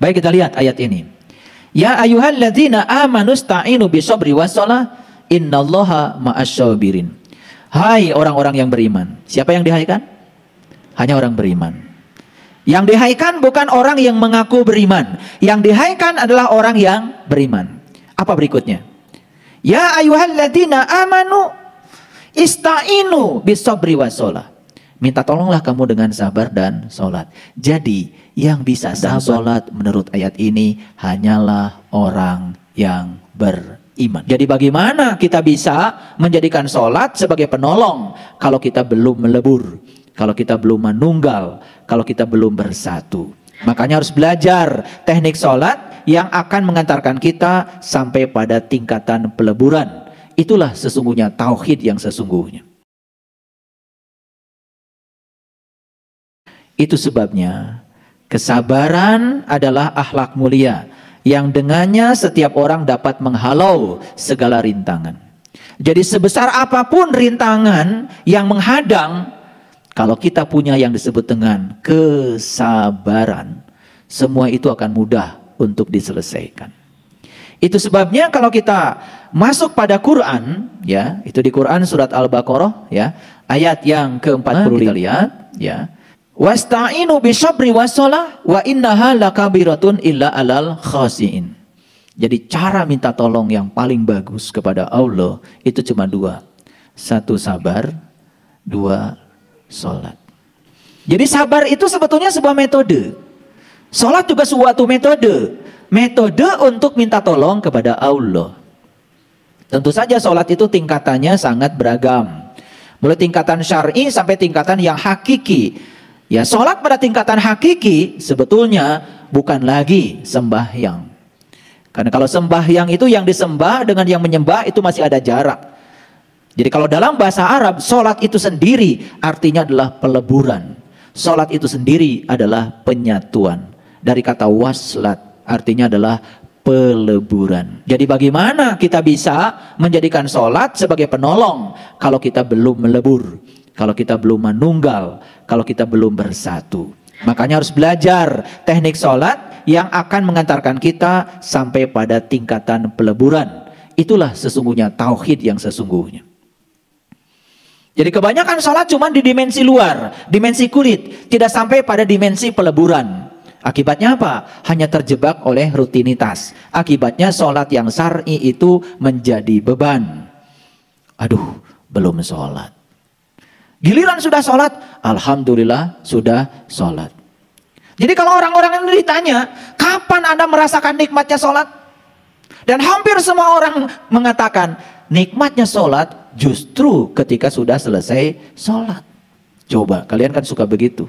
Baik, kita lihat ayat ini. Ya ayyuhalladzina amanu sta'inu bisabri wassalah innallaha ma'asyabirin. Hai orang-orang yang beriman. Siapa yang dihaikan? Hanya orang beriman. Yang dihaikan bukan orang yang mengaku beriman. Yang dihaikan adalah orang yang beriman. Apa berikutnya? Ya ayyuhalladzina amanu ista'inu bisabri wassalah. Minta tolonglah kamu dengan sabar dan sholat. Jadi yang bisa sholat menurut ayat ini hanyalah orang yang beriman. Jadi bagaimana kita bisa menjadikan sholat sebagai penolong kalau kita belum melebur, kalau kita belum menunggal, kalau kita belum bersatu. Makanya harus belajar teknik sholat yang akan mengantarkan kita sampai pada tingkatan peleburan. Itulah sesungguhnya tauhid yang sesungguhnya. Itu sebabnya kesabaran adalah akhlak mulia yang dengannya setiap orang dapat menghalau segala rintangan. Jadi sebesar apapun rintangan yang menghadang, kalau kita punya yang disebut dengan kesabaran, semua itu akan mudah untuk diselesaikan. Itu sebabnya kalau kita masuk pada Quran, ya, itu di Quran surat Al-Baqarah, ya, ayat yang ke-40 kita lihat, ya. Wasta'inu bisabri wassalah wa innaha lakabiratun illa alal khasiin. Jadi cara minta tolong yang paling bagus kepada Allah itu cuma dua. Satu sabar, dua sholat. Jadi sabar itu sebetulnya sebuah metode. Sholat juga suatu metode. Metode untuk minta tolong kepada Allah. Tentu saja sholat itu tingkatannya sangat beragam. Mulai tingkatan syar'i sampai tingkatan yang hakiki. Ya, sholat pada tingkatan hakiki sebetulnya bukan lagi sembahyang. Karena kalau sembahyang itu yang disembah dengan yang menyembah itu masih ada jarak. Jadi kalau dalam bahasa Arab, sholat itu sendiri artinya adalah peleburan. Sholat itu sendiri adalah penyatuan. Dari kata waslat artinya adalah peleburan. Jadi bagaimana kita bisa menjadikan sholat sebagai penolong kalau kita belum melebur, kalau kita belum menunggal, kalau kita belum bersatu. Makanya harus belajar teknik sholat yang akan mengantarkan kita sampai pada tingkatan peleburan. Itulah sesungguhnya tauhid yang sesungguhnya. Jadi kebanyakan sholat cuma di dimensi luar, dimensi kulit, tidak sampai pada dimensi peleburan. Akibatnya apa? Hanya terjebak oleh rutinitas. Akibatnya sholat yang syar'i itu menjadi beban. Aduh, belum sholat. Giliran sudah sholat, alhamdulillah sudah sholat. Jadi kalau orang-orang ini ditanya, kapan Anda merasakan nikmatnya sholat? Dan hampir semua orang mengatakan, nikmatnya sholat justru ketika sudah selesai sholat. Coba, kalian kan suka begitu.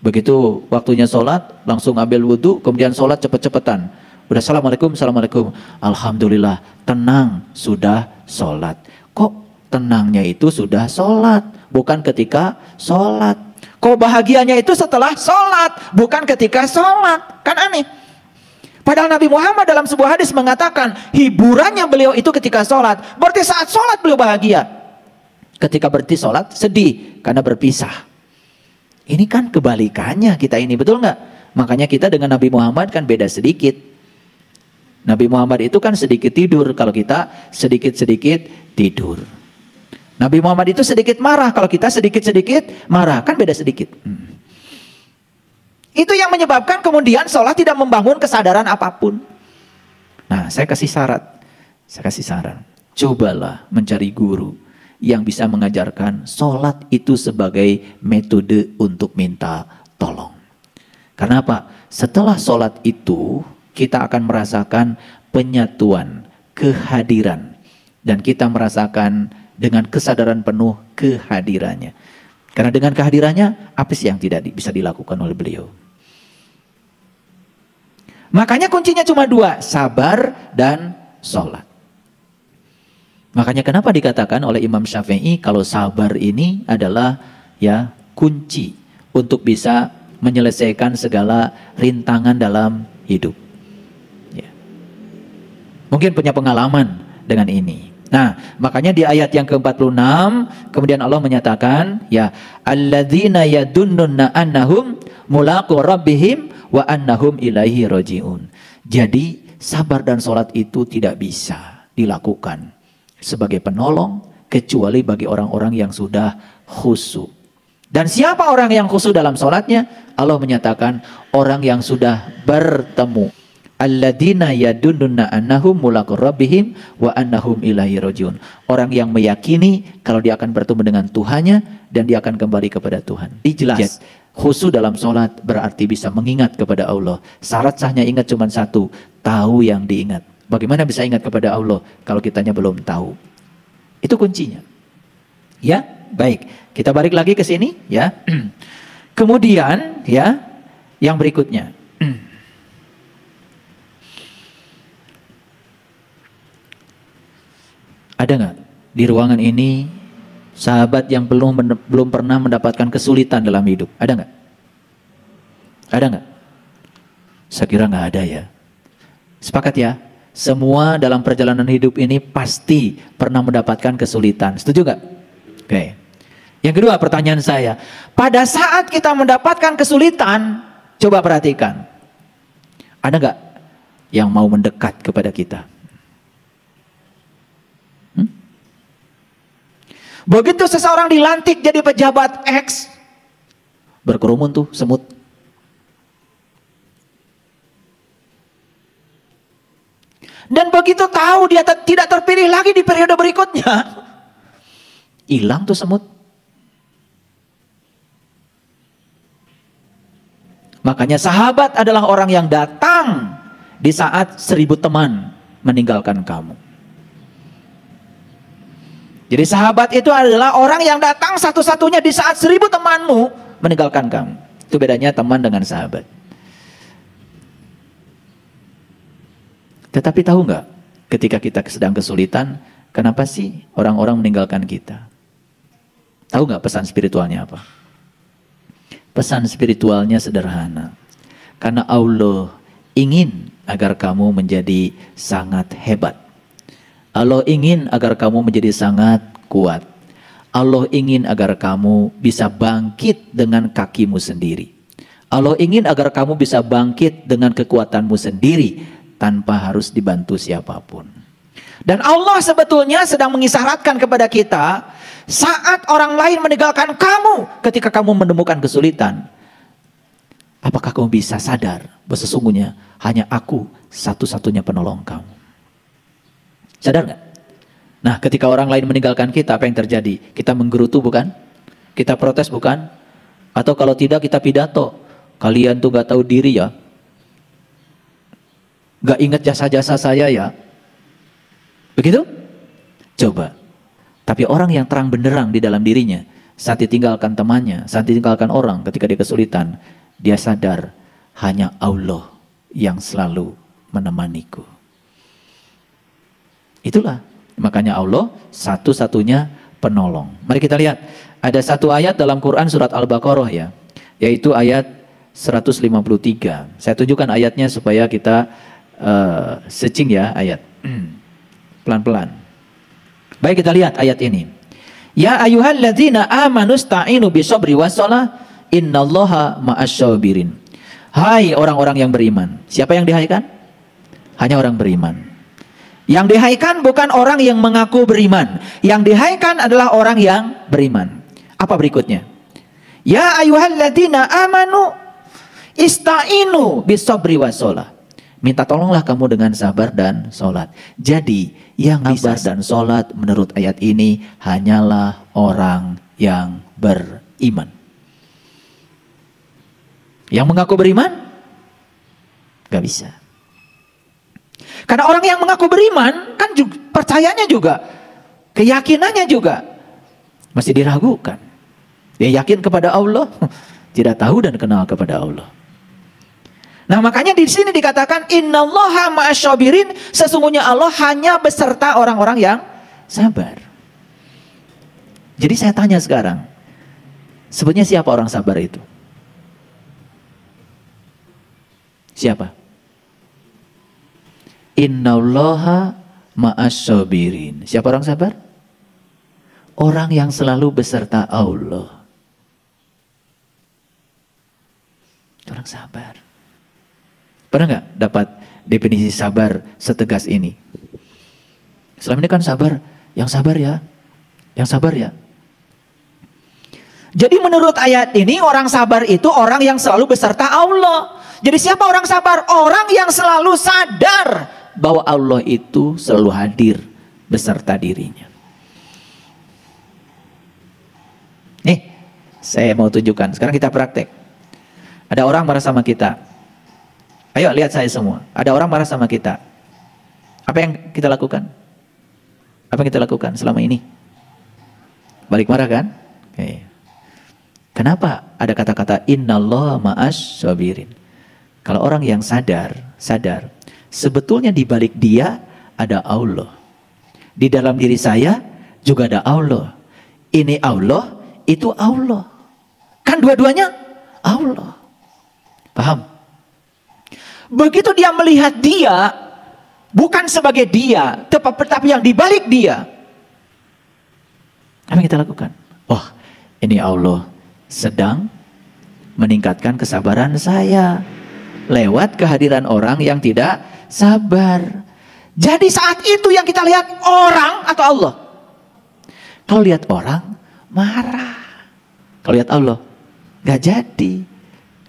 Begitu waktunya sholat, langsung ambil wudhu, kemudian sholat cepet-cepetan. Udah assalamualaikum, assalamualaikum. Alhamdulillah, tenang, sudah sholat. Kok tenangnya itu sudah sholat, bukan ketika sholat? Kok bahagianya itu setelah sholat, bukan ketika sholat? Kan aneh. Padahal Nabi Muhammad dalam sebuah hadis mengatakan, hiburannya beliau itu ketika sholat. Berarti saat sholat beliau bahagia. Ketika berhenti sholat, sedih karena berpisah. Ini kan kebalikannya kita ini, betul nggak? Makanya kita dengan Nabi Muhammad kan beda sedikit. Nabi Muhammad itu kan sedikit tidur, kalau kita sedikit-sedikit tidur. Nabi Muhammad itu sedikit marah, kalau kita sedikit-sedikit marah, kan beda sedikit. Itu yang menyebabkan kemudian sholat tidak membangun kesadaran apapun. Nah, saya kasih saran. Cobalah mencari guru yang bisa mengajarkan sholat itu sebagai metode untuk minta tolong. Karena apa? Setelah sholat itu, kita akan merasakan penyatuan, kehadiran. Dan kita merasakan dengan kesadaran penuh kehadirannya. Karena dengan kehadirannya, apa sih yang tidak bisa dilakukan oleh beliau? Makanya kuncinya cuma dua, sabar dan sholat. Makanya kenapa dikatakan oleh Imam Syafi'i kalau sabar ini adalah ya kunci untuk bisa menyelesaikan segala rintangan dalam hidup. Ya. Mungkin punya pengalaman dengan ini. Nah, makanya di ayat yang ke-46 kemudian Allah menyatakan ya alladzina yadunnuna annahum mulaqu rabbihim wa annahum ilaihi rajiun. Jadi sabar dan sholat itu tidak bisa dilakukan sebagai penolong kecuali bagi orang-orang yang sudah khusyuk. Dan siapa orang yang khusyuk dalam sholatnya? Allah menyatakan orang yang sudah bertemu. Alladzina yadunnuna annahum mulaqur rabbihim wa annahum ilaihi rajiun. Orang yang meyakini kalau dia akan bertemu dengan Tuhannya dan dia akan kembali kepada Tuhan. Jelas, khusyuk dalam sholat berarti bisa mengingat kepada Allah. Syarat sahnya ingat cuma satu, tahu yang diingat. Bagaimana bisa ingat kepada Allah kalau kitanya belum tahu? Itu kuncinya. Ya, baik. Kita balik lagi ke sini, ya. Kemudian, ya, yang berikutnya. Ada nggak di ruangan ini sahabat yang belum pernah mendapatkan kesulitan dalam hidup? Ada nggak? Ada nggak? Saya kira nggak ada ya. Sepakat ya? Semua dalam perjalanan hidup ini pasti pernah mendapatkan kesulitan. Setuju nggak? Oke. Yang kedua pertanyaan saya, pada saat kita mendapatkan kesulitan, coba perhatikan, ada nggak yang mau mendekat kepada kita? Begitu seseorang dilantik jadi pejabat X, berkerumun tuh semut. Dan begitu tahu dia tidak terpilih lagi di periode berikutnya, hilang tuh semut. Makanya sahabat adalah orang yang datang di saat 1000 teman meninggalkan kamu. Jadi sahabat itu adalah orang yang datang satu-satunya di saat 1000 temanmu meninggalkan kamu. Itu bedanya teman dengan sahabat. Tetapi tahu nggak, ketika kita sedang kesulitan, kenapa sih orang-orang meninggalkan kita? Tahu nggak pesan spiritualnya apa? Pesan spiritualnya sederhana. Karena Allah ingin agar kamu menjadi sangat hebat. Allah ingin agar kamu menjadi sangat kuat. Allah ingin agar kamu bisa bangkit dengan kakimu sendiri. Allah ingin agar kamu bisa bangkit dengan kekuatanmu sendiri tanpa harus dibantu siapapun. Dan Allah sebetulnya sedang mengisyaratkan kepada kita, saat orang lain meninggalkan kamu ketika kamu menemukan kesulitan, apakah kamu bisa sadar bahwa sesungguhnya hanya aku satu-satunya penolong kamu? Sadar nggak? Nah, ketika orang lain meninggalkan kita, apa yang terjadi? Kita menggerutu bukan? Kita protes bukan? Atau kalau tidak kita pidato, kalian tuh gak tahu diri ya, gak ingat jasa-jasa saya ya. Begitu? Coba. Tapi orang yang terang benderang di dalam dirinya, saat ditinggalkan temannya, saat ditinggalkan orang ketika dia kesulitan, dia sadar hanya Allah yang selalu menemaniku. Itulah makanya Allah satu-satunya penolong. Mari kita lihat, ada satu ayat dalam Quran surat Al-Baqarah ya, yaitu ayat 153. Saya tunjukkan ayatnya supaya kita searching ya ayat. Pelan-pelan. Baik, kita lihat ayat ini. Ya ayyuhalladzina amanu sta'inu bisabri wassalah innallaha ma'asyabirin. Hai orang-orang yang beriman. Siapa yang dihaikan? Hanya orang beriman. Yang dihaikan bukan orang yang mengaku beriman. Yang dihaikan adalah orang yang beriman. Apa berikutnya? Ya ayyuhalladzina amanu ista'inu bisabri wassalah. Minta tolonglah kamu dengan sabar dan sholat. Jadi yang sabar dan sholat menurut ayat ini hanyalah orang yang beriman. Yang mengaku beriman? Gak bisa. Karena orang yang mengaku beriman kan juga, percayanya juga, keyakinannya juga masih diragukan. Dia yakin kepada Allah, tidak tahu dan kenal kepada Allah. Nah, makanya di sini dikatakan innallaha ma'asyabirin, sesungguhnya Allah hanya beserta orang-orang yang sabar. Jadi saya tanya sekarang, sebetulnya siapa orang sabar itu? Siapa? Innallaha ma'asyabirin. Siapa orang sabar? Orang yang selalu beserta Allah. Orang sabar. Pernah nggak dapat definisi sabar setegas ini? Selama ini kan sabar, yang sabar ya, yang sabar ya. Jadi menurut ayat ini orang sabar itu orang yang selalu beserta Allah. Jadi siapa orang sabar? Orang yang selalu sadar bahwa Allah itu selalu hadir beserta dirinya. Nih, saya mau tunjukkan. Sekarang kita praktek. Ada orang marah sama kita. Ayo lihat saya semua. Ada orang marah sama kita. Apa yang kita lakukan? Apa yang kita lakukan selama ini? Balik marah kan? Oke. Kenapa ada kata-kata innallaha ma'as sabirin? Kalau orang yang sadar, sebetulnya di balik dia ada Allah. Di dalam diri saya juga ada Allah. Ini Allah, itu Allah. Kan dua-duanya Allah. Paham? Begitu dia melihat dia, bukan sebagai dia, tetapi yang di balik dia. Apa yang kita lakukan? Wah, ini Allah sedang meningkatkan kesabaran saya lewat kehadiran orang yang tidak sabar. Jadi saat itu yang kita lihat orang atau Allah? Kalau lihat orang marah. Kalau lihat Allah gak jadi.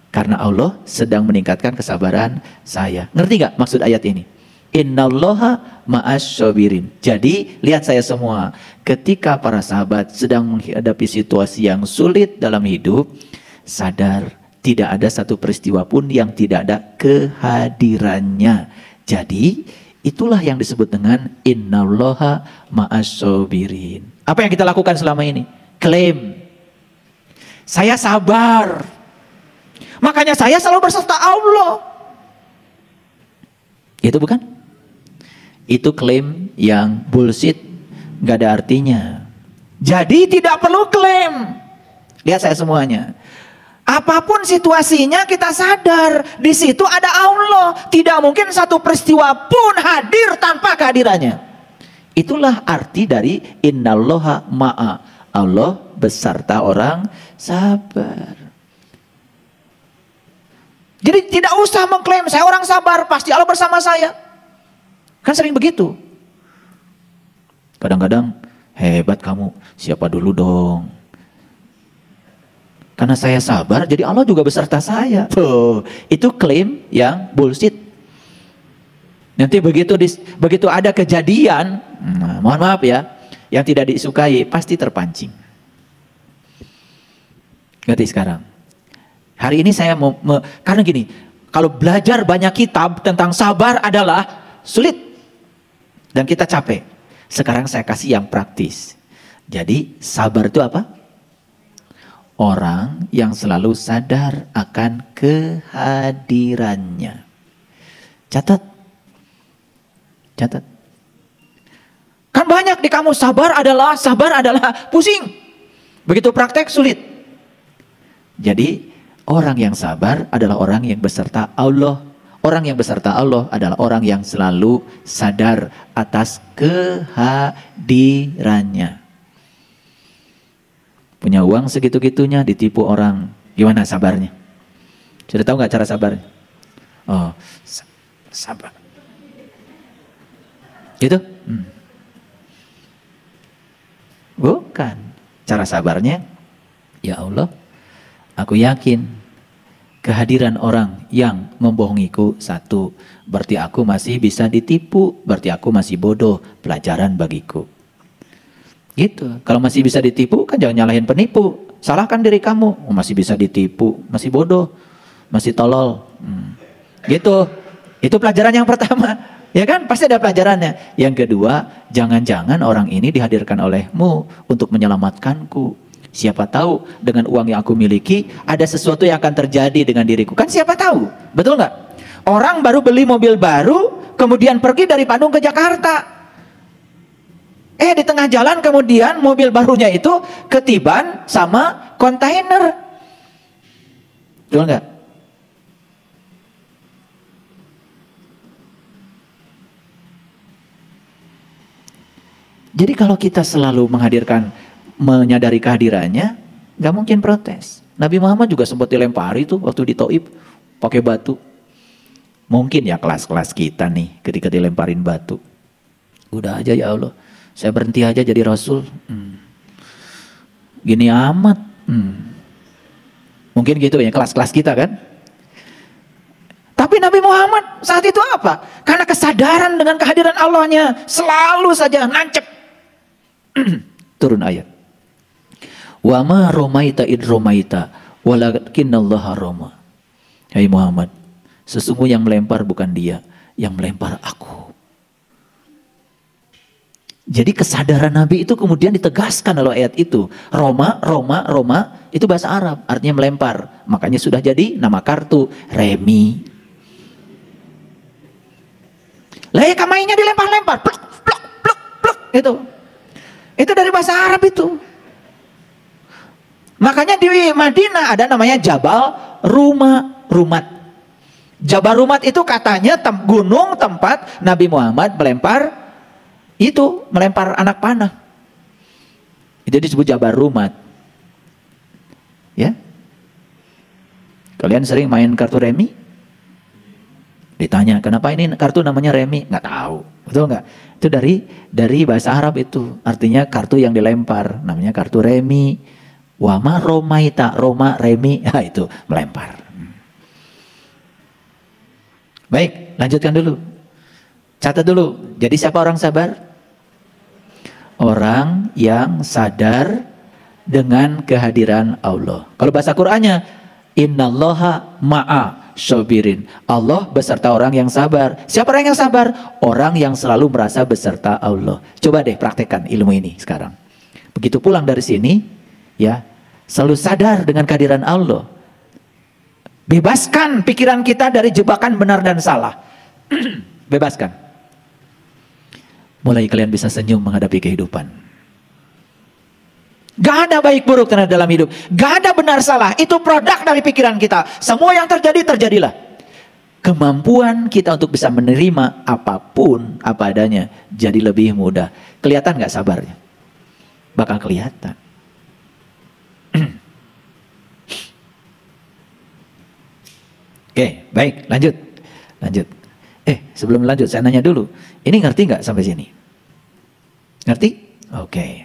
Karena Allah sedang meningkatkan kesabaran saya. Ngerti gak maksud ayat ini? Innallaha ma'as sabirin. Jadi lihat saya semua, ketika para sahabat sedang menghadapi situasi yang sulit dalam hidup, sadar tidak ada satu peristiwa pun yang tidak ada kehadirannya. Jadi itulah yang disebut dengan innallaha ma'as sabirin. Apa yang kita lakukan selama ini? Klaim saya sabar, makanya saya selalu berserta Allah. Itu bukan? Itu klaim yang bullshit, gak ada artinya. Jadi tidak perlu klaim. Lihat saya semuanya. Apapun situasinya kita sadar di situ ada Allah. Tidak mungkin satu peristiwa pun hadir tanpa kehadirannya. Itulah arti dari innallaha ma'a. Allah beserta orang sabar. Jadi tidak usah mengklaim saya orang sabar, pasti Allah bersama saya. Kan sering begitu. Kadang-kadang hebat kamu, siapa dulu dong. Karena saya sabar, jadi Allah juga beserta saya. Tuh, itu klaim yang bullshit. Nanti begitu ada kejadian, mohon maaf ya, yang tidak disukai pasti terpancing. Ngerti sekarang? Hari ini saya karena gini, kalau belajar banyak kitab tentang sabar adalah sulit. Dan kita capek. Sekarang saya kasih yang praktis. Jadi sabar itu apa? Orang yang selalu sadar akan kehadirannya. Catat. Catat. Kan banyak di kamu sabar adalah pusing. Begitu praktek sulit. Jadi orang yang sabar adalah orang yang beserta Allah. Orang yang beserta Allah adalah orang yang selalu sadar atas kehadirannya. Punya uang segitu-gitunya ditipu orang. Gimana sabarnya? Sudah tahu nggak cara sabarnya? Oh, sabar. Gitu? Bukan. Cara sabarnya, ya Allah, aku yakin kehadiran orang yang membohongiku satu, berarti aku masih bisa ditipu, berarti aku masih bodoh, pelajaran bagiku. Gitu. Kalau masih bisa ditipu kan jangan nyalahin penipu, salahkan diri kamu. Oh, masih bisa ditipu, masih bodoh, masih tolol. Gitu. Itu pelajaran yang pertama. Ya kan? Pasti ada pelajarannya. Yang kedua, jangan-jangan orang ini dihadirkan olehmu untuk menyelamatkanku. Siapa tahu dengan uang yang aku miliki ada sesuatu yang akan terjadi dengan diriku. Kan siapa tahu, betul nggak? Orang baru beli mobil baru, kemudian pergi dari Bandung ke Jakarta. Di tengah jalan kemudian mobil barunya itu ketiban sama kontainer. Betul nggak? Jadi kalau kita selalu menyadari kehadirannya, gak mungkin protes. Nabi Muhammad juga sempat dilempari tuh waktu di Taif pakai batu. Mungkin ya kelas-kelas kita nih ketika dilemparin batu. Udah aja ya Allah, saya berhenti aja jadi Rasul. Gini amat. Mungkin gitu ya kelas-kelas kita kan. Tapi Nabi Muhammad saat itu apa? Karena kesadaran dengan kehadiran Allahnya selalu saja nancep. Turun ayat. Wa ma romaita id romaita walakinnallaha roma. Hai Muhammad, sesungguhnya yang melempar bukan dia, yang melempar aku. Jadi kesadaran Nabi itu kemudian ditegaskan oleh ayat itu. Roma itu bahasa Arab, artinya melempar. Makanya sudah jadi nama kartu remi. Lah ya mainnya dilempar-lempar, pluk pluk pluk pluk gitu. Itu dari bahasa Arab itu. Makanya di Madinah ada namanya Jabal Rumat. Jabal Rumat itu katanya gunung tempat Nabi Muhammad melempar anak panah. Itu disebut Jabal Rumat. Ya. Kalian sering main kartu remi? Ditanya, kenapa ini kartu namanya remi? Nggak tahu. Betul nggak? Itu dari bahasa Arab itu. Artinya kartu yang dilempar. Namanya kartu remi. Wama romaita, Roma, remi. Ya itu, melempar. Baik, lanjutkan dulu. Catat dulu. Jadi siapa orang sabar? Orang yang sadar dengan kehadiran Allah. Kalau bahasa Qur'annya, innallaha ma'a syabirin. Allah beserta orang yang sabar. Siapa orang yang sabar? Orang yang selalu merasa beserta Allah. Coba deh praktekkan ilmu ini sekarang. Begitu pulang dari sini, ya, selalu sadar dengan kehadiran Allah. Bebaskan pikiran kita dari jebakan benar dan salah. Bebaskan. Mulai kalian bisa senyum menghadapi kehidupan. Gak ada baik buruk dalam hidup. Gak ada benar salah. Itu produk dari pikiran kita. Semua yang terjadi, terjadilah. Kemampuan kita untuk bisa menerima apapun apa adanya jadi lebih mudah. Kelihatan gak sabarnya? Bakal kelihatan. Oke, baik, lanjut. Sebelum lanjut saya nanya dulu. Ini ngerti nggak sampai sini? Ngerti? Oke.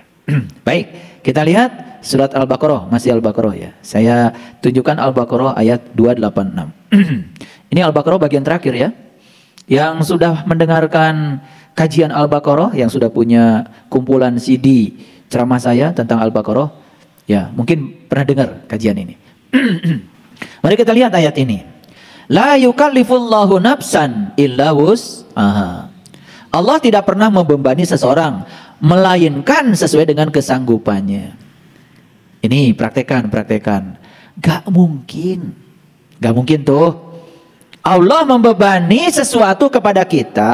Baik, kita lihat surat Al-Baqarah, masih Al-Baqarah ya. Saya tunjukkan Al-Baqarah ayat 286. Ini Al-Baqarah bagian terakhir ya. Yang sudah mendengarkan kajian Al-Baqarah, yang sudah punya kumpulan CD ceramah saya tentang Al-Baqarah, ya mungkin pernah dengar kajian ini. Mari kita lihat ayat ini. La yukallifullahu nafsan illa wus'aha. Allah tidak pernah membebani seseorang melainkan sesuai dengan kesanggupannya. Ini praktekan. Gak mungkin tuh Allah membebani sesuatu kepada kita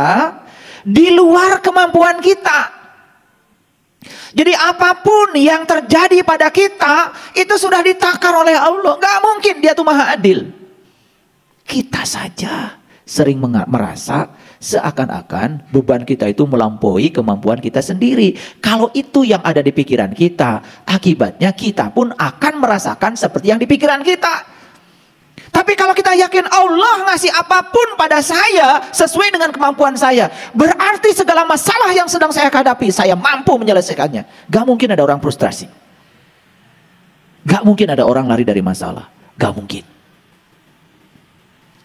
di luar kemampuan kita. Jadi apapun yang terjadi pada kita itu sudah ditakar oleh Allah. Gak mungkin, dia tuh maha adil. Kita saja sering merasa seakan-akan beban kita itu melampaui kemampuan kita sendiri. Kalau itu yang ada di pikiran kita, akibatnya kita pun akan merasakan seperti yang di pikiran kita. Tapi kalau kita yakin Allah ngasih apapun pada saya sesuai dengan kemampuan saya, berarti segala masalah yang sedang saya hadapi, saya mampu menyelesaikannya. Gak mungkin ada orang frustrasi. Gak mungkin ada orang lari dari masalah. Gak mungkin.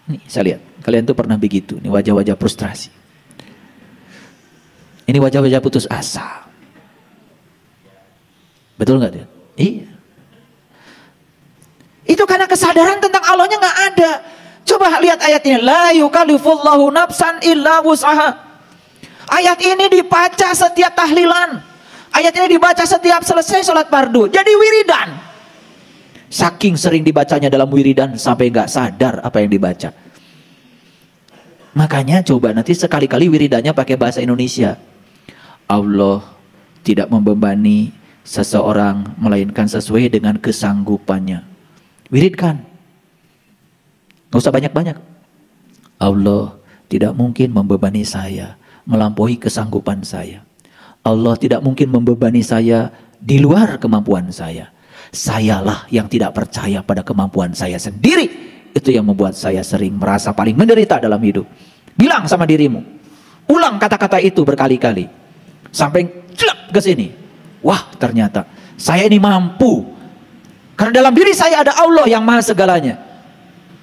Nih, saya lihat, kalian tuh pernah begitu. Ini wajah-wajah frustrasi. Ini wajah-wajah putus asa. Betul nggak dia? Iya. Itu karena kesadaran tentang Allahnya nggak ada. Coba lihat ayat ini. La yukallifullahu nafsan illa wus'aha. Ayat ini dibaca setiap tahlilan. Ayat ini dibaca setiap selesai sholat fardu. Jadi wiridan. Saking sering dibacanya dalam wiridan sampai nggak sadar apa yang dibaca. Makanya coba nanti sekali-kali wiridannya pakai bahasa Indonesia. Allah tidak membebani seseorang melainkan sesuai dengan kesanggupannya. Wiridkan. Nggak usah banyak-banyak. Allah tidak mungkin membebani saya melampaui kesanggupan saya. Allah tidak mungkin membebani saya di luar kemampuan saya. Sayalah yang tidak percaya pada kemampuan saya sendiri. Itu Itu yang membuat saya sering merasa paling menderita dalam hidup. Bilang sama dirimu, ulang kata-kata itu berkali-kali sampai jelek ke sini. Wah, ternyata saya ini mampu, karena dalam diri saya ada Allah yang maha segalanya.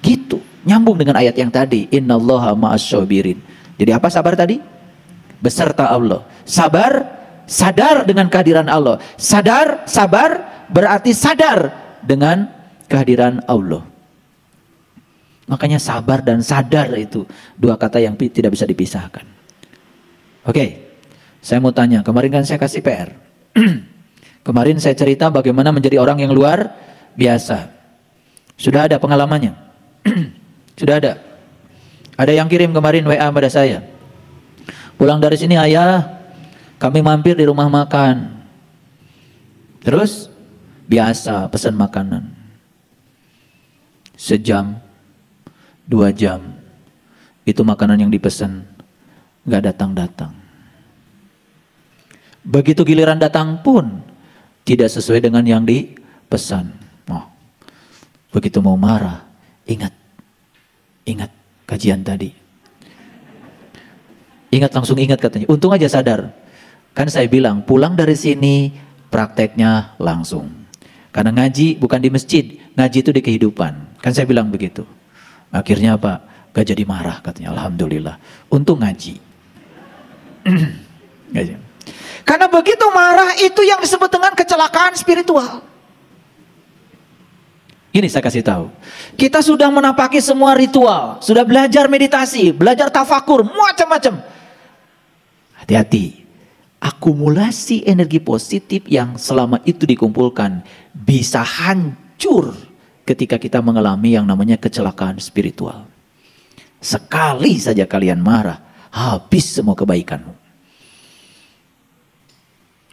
Gitu, nyambung dengan ayat yang tadi, innallaha ma'asyabirin. Jadi apa sabar tadi? Beserta Allah. Sabar, sadar dengan kehadiran Allah. Sadar, sabar berarti sadar dengan kehadiran Allah. Makanya sabar dan sadar itu dua kata yang tidak bisa dipisahkan. Oke, saya mau tanya, kemarin kan saya kasih PR. Kemarin saya cerita bagaimana menjadi orang yang luar biasa. Sudah ada pengalamannya? Sudah ada. Ada yang kirim kemarin WA pada saya. Pulang dari sini ayah, kami mampir di rumah makan. Terus biasa pesan makanan. Sejam, 2 jam, itu makanan yang dipesan nggak datang-datang. Begitu giliran datang pun tidak sesuai dengan yang dipesan. Oh, begitu mau marah, ingat kajian tadi. Langsung ingat katanya. Untung aja sadar. Kan saya bilang pulang dari sini prakteknya langsung. Karena ngaji bukan di masjid, ngaji itu di kehidupan. Kan saya bilang begitu. Akhirnya apa? Gak jadi marah katanya. Alhamdulillah. Untung ngaji. Karena begitu marah itu yang disebut dengan kecelakaan spiritual. Ini saya kasih tahu. Kita sudah menapaki semua ritual. Sudah belajar meditasi, belajar tafakur, macam-macam. Hati-hati. Akumulasi energi positif yang selama itu dikumpulkan bisa hancur ketika kita mengalami yang namanya kecelakaan spiritual. Sekali saja kalian marah, habis semua kebaikanmu.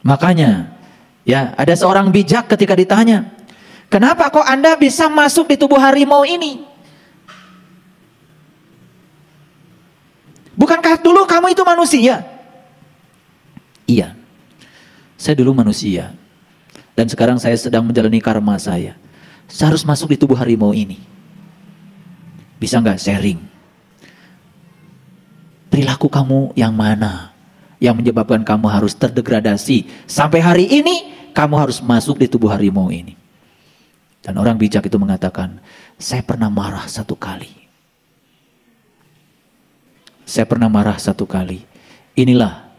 Makanya, ya ada seorang bijak ketika ditanya, kenapa kok Anda bisa masuk di tubuh harimau ini? Bukankah dulu kamu itu manusia? Iya, saya dulu manusia. Dan sekarang saya sedang menjalani karma saya. Saya harus masuk di tubuh harimau ini. Bisa nggak sharing? Perilaku kamu yang mana yang menyebabkan kamu harus terdegradasi sampai hari ini kamu harus masuk di tubuh harimau ini? Dan orang bijak itu mengatakan, saya pernah marah 1 kali. Saya pernah marah 1 kali. Inilah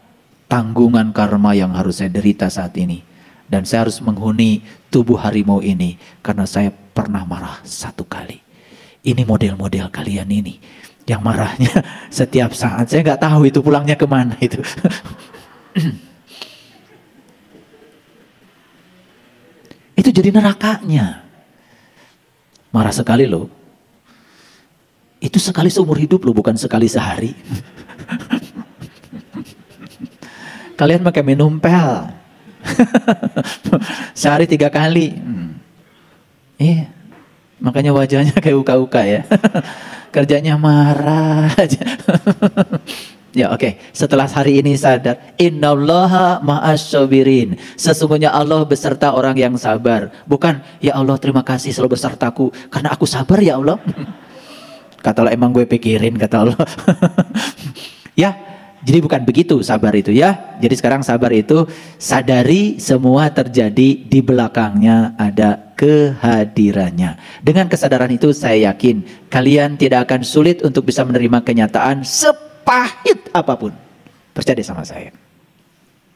tanggungan karma yang harus saya derita saat ini. Dan saya harus menghuni tubuh harimau ini karena saya pernah marah 1 kali. Ini model-model kalian ini yang marahnya setiap saat. Saya nggak tahu itu pulangnya kemana itu. Itu jadi nerakanya. Marah sekali loh. Itu sekali seumur hidup loh, bukan sekali sehari. Kalian pakai minum pel. Sehari 3 kali. Iya. Makanya wajahnya kayak uka-uka ya. Kerjanya marah aja. Ya oke. Setelah hari ini sadar, innallaha ma'asyabirin. Sesungguhnya Allah beserta orang yang sabar. Bukan, ya Allah terima kasih selalu besertaku karena aku sabar ya Allah. Kata Allah, emang gue pikirin, kata Allah. Ya, jadi bukan begitu sabar itu ya. Jadi sekarang sabar itu sadari semua terjadi di belakangnya ada kehadirannya. Dengan kesadaran itu saya yakin kalian tidak akan sulit untuk bisa menerima kenyataan sepahit apapun. Percaya sama saya.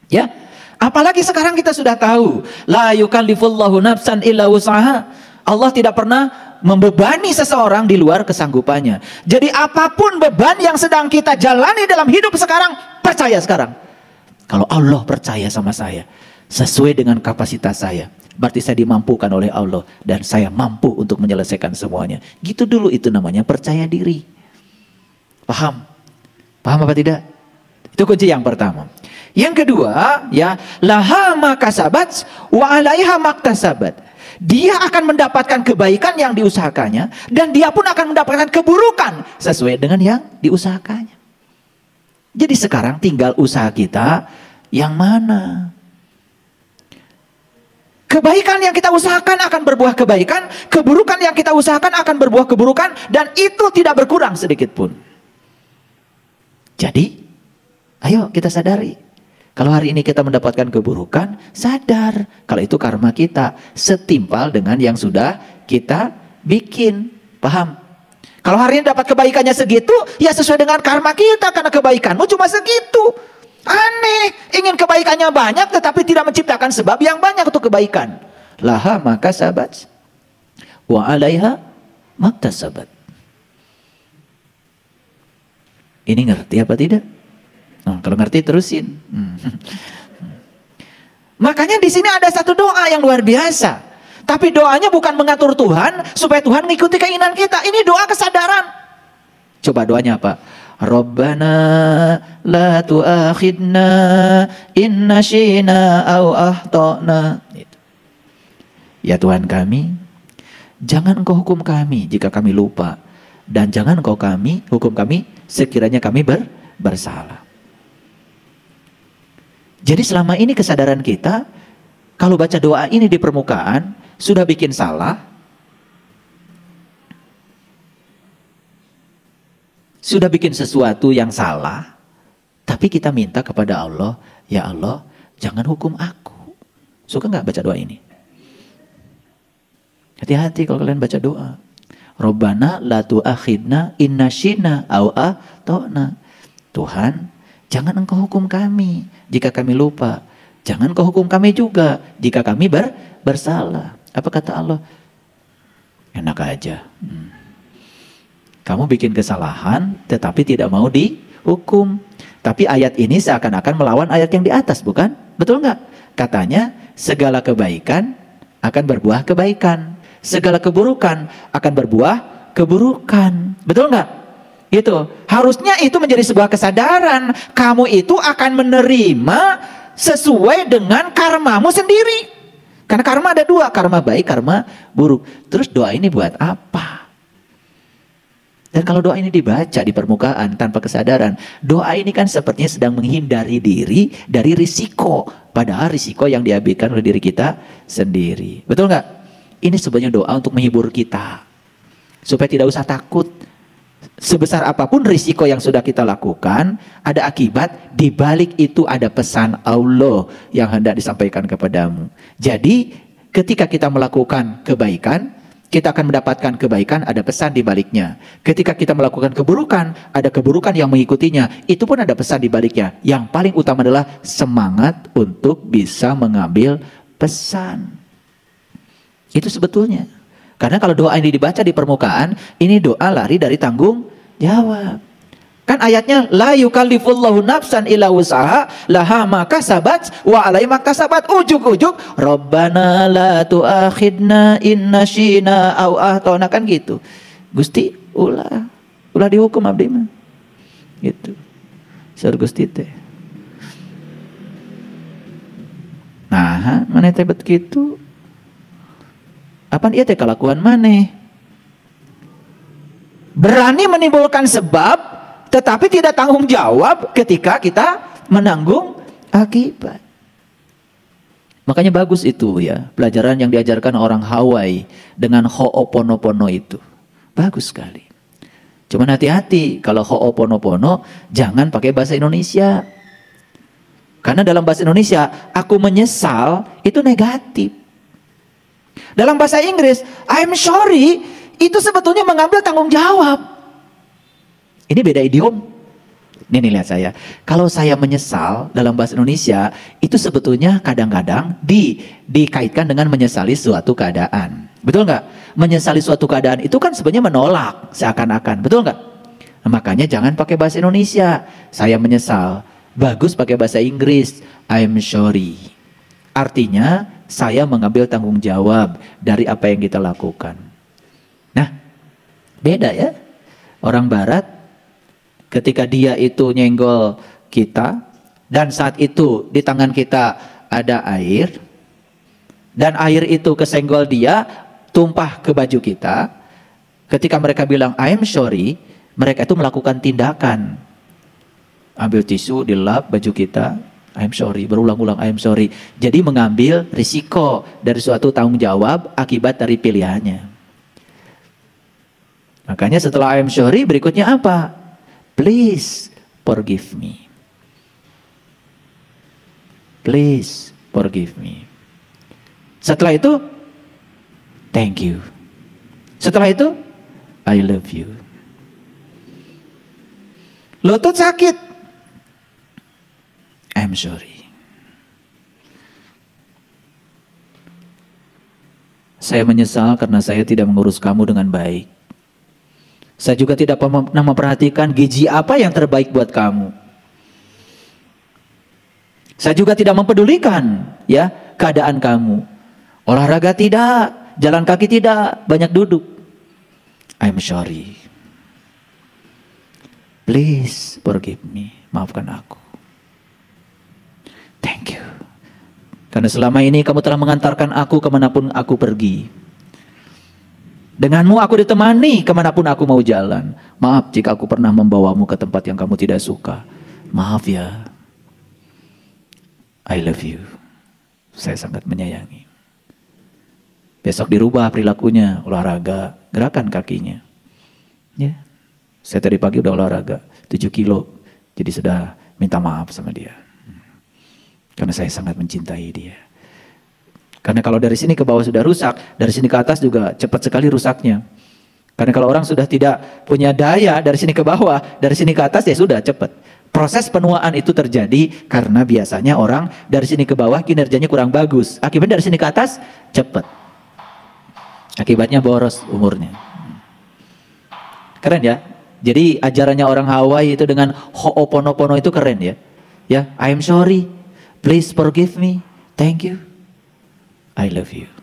Ya, apalagi sekarang kita sudah tahu la yukallifullahu nafsan illa wus'aha. Allah tidak pernah membebani seseorang di luar kesanggupannya. Jadi apapun beban yang sedang kita jalani dalam hidup sekarang, percaya sekarang. Kalau Allah percaya sama saya, sesuai dengan kapasitas saya, berarti saya dimampukan oleh Allah dan saya mampu untuk menyelesaikan semuanya. Gitu dulu itu namanya percaya diri. Paham? Paham apa tidak? Itu kunci yang pertama. Yang kedua, ya, laha ma kasabat wa 'alaiha maktasabat. Dia akan mendapatkan kebaikan yang diusahakannya dan dia pun akan mendapatkan keburukan sesuai dengan yang diusahakannya. Jadi sekarang tinggal usaha kita yang mana. Kebaikan yang kita usahakan akan berbuah kebaikan, keburukan yang kita usahakan akan berbuah keburukan, dan itu tidak berkurang sedikit pun. Jadi, ayo kita sadari. Kalau hari ini kita mendapatkan keburukan, sadar kalau itu karma kita setimpal dengan yang sudah kita bikin. Paham? Kalau hari ini dapat kebaikannya segitu, ya sesuai dengan karma kita, karena kebaikanmu cuma segitu. Aneh, ingin kebaikannya banyak tetapi tidak menciptakan sebab yang banyak untuk kebaikan. Laha maka sabat, wa alaiha maktasabat. Ini ngerti apa tidak? Nah, kalau ngerti terusin. Makanya di sini ada satu doa yang luar biasa. Tapi doanya bukan mengatur Tuhan supaya Tuhan mengikuti keinginan kita. Ini doa kesadaran. Coba doanya apa? Rabbana la tu'akhidna in nasyina aw akhtana. Ya Tuhan kami, jangan Engkau hukum kami jika kami lupa, dan jangan Engkau hukum kami sekiranya kami bersalah. Jadi selama ini kesadaran kita, kalau baca doa ini di permukaan sudah bikin salah, sudah bikin sesuatu yang salah, tapi kita minta kepada Allah, ya Allah, jangan hukum aku. Suka nggak baca doa ini? Hati-hati kalau kalian baca doa. Rabbana la tu'akhidna in nasyina aw akhtana. Tuhan, jangan Engkau hukum kami jika kami lupa. Jangan Engkau hukum kami juga jika kami bersalah. Apa kata Allah? Enak aja. Kamu bikin kesalahan tetapi tidak mau dihukum. Tapi ayat ini seakan-akan melawan ayat yang di atas, bukan? Betul nggak? Katanya segala kebaikan akan berbuah kebaikan, segala keburukan akan berbuah keburukan. Betul nggak? Itu harusnya itu menjadi sebuah kesadaran. Kamu itu akan menerima sesuai dengan karmamu sendiri. Karena karma ada dua, karma baik, karma buruk. Terus doa ini buat apa? Dan kalau doa ini dibaca di permukaan tanpa kesadaran, doa ini kan sepertinya sedang menghindari diri dari risiko. Padahal risiko yang diambilkan oleh diri kita sendiri. Betul nggak? Ini sebenarnya doa untuk menghibur kita. Supaya tidak usah takut. Sebesar apapun risiko yang sudah kita lakukan, ada akibat. Di balik itu ada pesan Allah yang hendak disampaikan kepadamu. Jadi ketika kita melakukan kebaikan, kita akan mendapatkan kebaikan, ada pesan di baliknya. Ketika kita melakukan keburukan, ada keburukan yang mengikutinya. Itu pun ada pesan di baliknya. Yang paling utama adalah semangat untuk bisa mengambil pesan. Itu sebetulnya. Karena kalau doa ini dibaca di permukaan, ini doa lari dari tanggung jawab. Kan ayatnya la yukallifullahu nafsan illa wus'aha laha ma kasabat wa 'alaiha ma kasabat. Ujug-ujug Rabbana la tu'akhidna in nasyina aw akhtana, kan gitu. Gusti ulah dihukum abdi mah. Gitu. Saur Gusti teh. Nah, maneh teh bet kitu. Apaan ieu teh kalakuan maneh? Berani menimbulkan sebab tetapi tidak tanggung jawab ketika kita menanggung akibat. Makanya bagus itu ya, pelajaran yang diajarkan orang Hawaii dengan Ho'oponopono itu. Bagus sekali. Cuman hati-hati kalau Ho'oponopono jangan pakai bahasa Indonesia. Karena dalam bahasa Indonesia, aku menyesal itu negatif. Dalam bahasa Inggris, I'm sorry, itu sebetulnya mengambil tanggung jawab. Ini beda idiom. Nih lihat saya. Kalau saya menyesal dalam bahasa Indonesia, itu sebetulnya kadang-kadang dikaitkan dengan menyesali suatu keadaan. Betul nggak? Menyesali suatu keadaan itu kan sebenarnya menolak seakan-akan. Betul nggak? Nah, makanya jangan pakai bahasa Indonesia. Saya menyesal. Bagus pakai bahasa Inggris. I'm sorry. Artinya saya mengambil tanggung jawab dari apa yang kita lakukan. Nah, beda ya. Orang Barat ketika dia itu nyenggol kita, dan saat itu di tangan kita ada air, dan air itu kesenggol dia, tumpah ke baju kita. Ketika mereka bilang I'm sorry, mereka itu melakukan tindakan. Ambil tisu, dilap baju kita, I'm sorry, berulang-ulang I'm sorry. Jadi mengambil risiko dari suatu tanggung jawab akibat dari pilihannya. Makanya setelah I'm sorry berikutnya apa? Please forgive me. Please forgive me. Setelah itu, thank you. Setelah itu, I love you. Lutut sakit, I'm sorry. Saya menyesal karena saya tidak mengurus kamu dengan baik. Saya juga tidak pernah memperhatikan gizi apa yang terbaik buat kamu. Saya juga tidak mempedulikan ya keadaan kamu. Olahraga tidak, jalan kaki tidak, banyak duduk. I'm sorry. Please forgive me. Maafkan aku. Thank you. Karena selama ini kamu telah mengantarkan aku kemanapun aku pergi. Denganmu aku ditemani kemanapun aku mau jalan. Maaf jika aku pernah membawamu ke tempat yang kamu tidak suka. Maaf ya. I love you. Saya sangat menyayangi. Besok dirubah perilakunya, olahraga, gerakan kakinya. Ya. Saya tadi pagi udah olahraga 7 kilo. Jadi sudah minta maaf sama dia. Karena saya sangat mencintai dia. Karena kalau dari sini ke bawah sudah rusak, dari sini ke atas juga cepat sekali rusaknya. Karena kalau orang sudah tidak punya daya dari sini ke bawah, dari sini ke atas ya sudah cepat. Proses penuaan itu terjadi karena biasanya orang dari sini ke bawah kinerjanya kurang bagus. Akibatnya dari sini ke atas cepat. Akibatnya boros umurnya. Keren ya? Jadi ajarannya orang Hawaii itu dengan Ho'oponopono itu keren ya. Ya, I'm sorry. Please forgive me. Thank you. I love you.